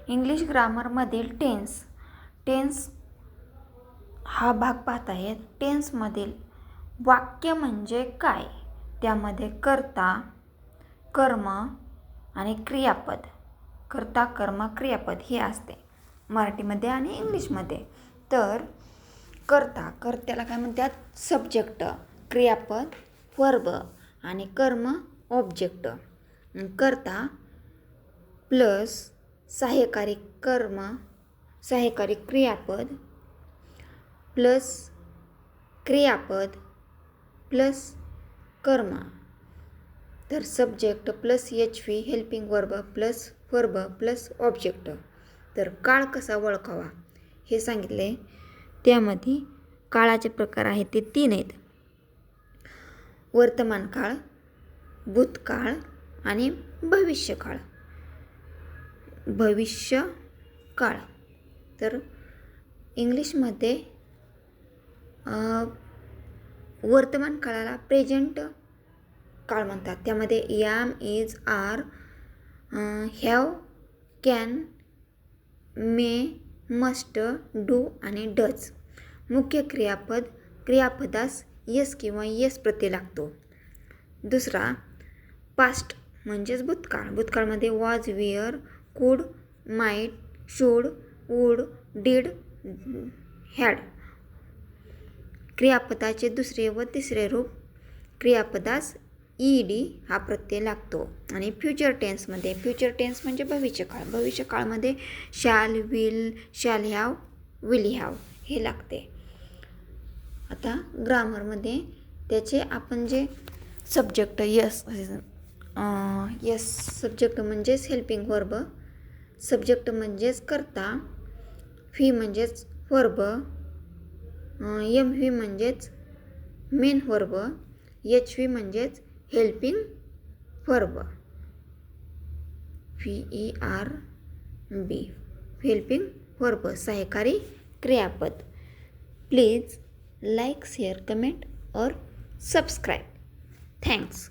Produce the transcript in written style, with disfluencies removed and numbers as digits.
English ग्रामरमधील tense हा भाग पाहत आहेत. टेन्समधील वाक्य म्हणजे काय, त्यामध्ये कर्ता, कर्म आणि क्रियापद, कर्ता, कर्म, क्रियापद हे असते मराठीमध्ये आणि इंग्लिशमध्ये. तर कर्त्याला काय म्हणतात, सब्जेक्ट, क्रियापद वर्ब आणि कर्म ऑब्जेक्ट. कर्ता प्लस सहाय्यकारी कर्म, सहाय्यकारी क्रियापद प्लस क्रियापद प्लस कर्म. तर subject plus HV helping verb plus object. तर काळ कसा ओळखावा हे सांगितले. त्यामध्ये काळाचे प्रकार आहेत ते 3 आहेत. वर्तमान काळ, भूतकाळ आणि भविष्यकाळ. तर इंग्लिशमध्ये वर्तमान काळाला प्रेझेंट काळ म्हणतात. त्यामध्ये am, is, are, have, can, may, must, do आणि डज. मुख्य क्रियापदास यस किंवा येस प्रत्यय लागतो. दुसरा पास्ट म्हणजेच भूतकाळमध्ये was, were, could, might, should, would, did, had. क्रियापदाचे दुसरे व तिसरे रूप क्रियापदास ED हा प्रत्यय लागतो. आणि फ्युचर टेन्स म्हणजे भविष्यकाळमध्ये shall, will, shall have, will have हे लागते. आता ग्रामरमध्ये त्याचे आपण जे सब्जेक्ट यस सब्जेक्ट म्हणजेच हेल्पिंग वर्ब, सब्जेक्ट म्हणजेच कर्ता, फी म्हणजेच वर्ब, MV म्हणजेच मेन वर्ब, HV म्हणजेच helping verb, VERB helping verb सहाय्यकारी क्रियापद. प्लीज लाईक, शेअर, कमेंट और सब्सक्राइब. थँक्स.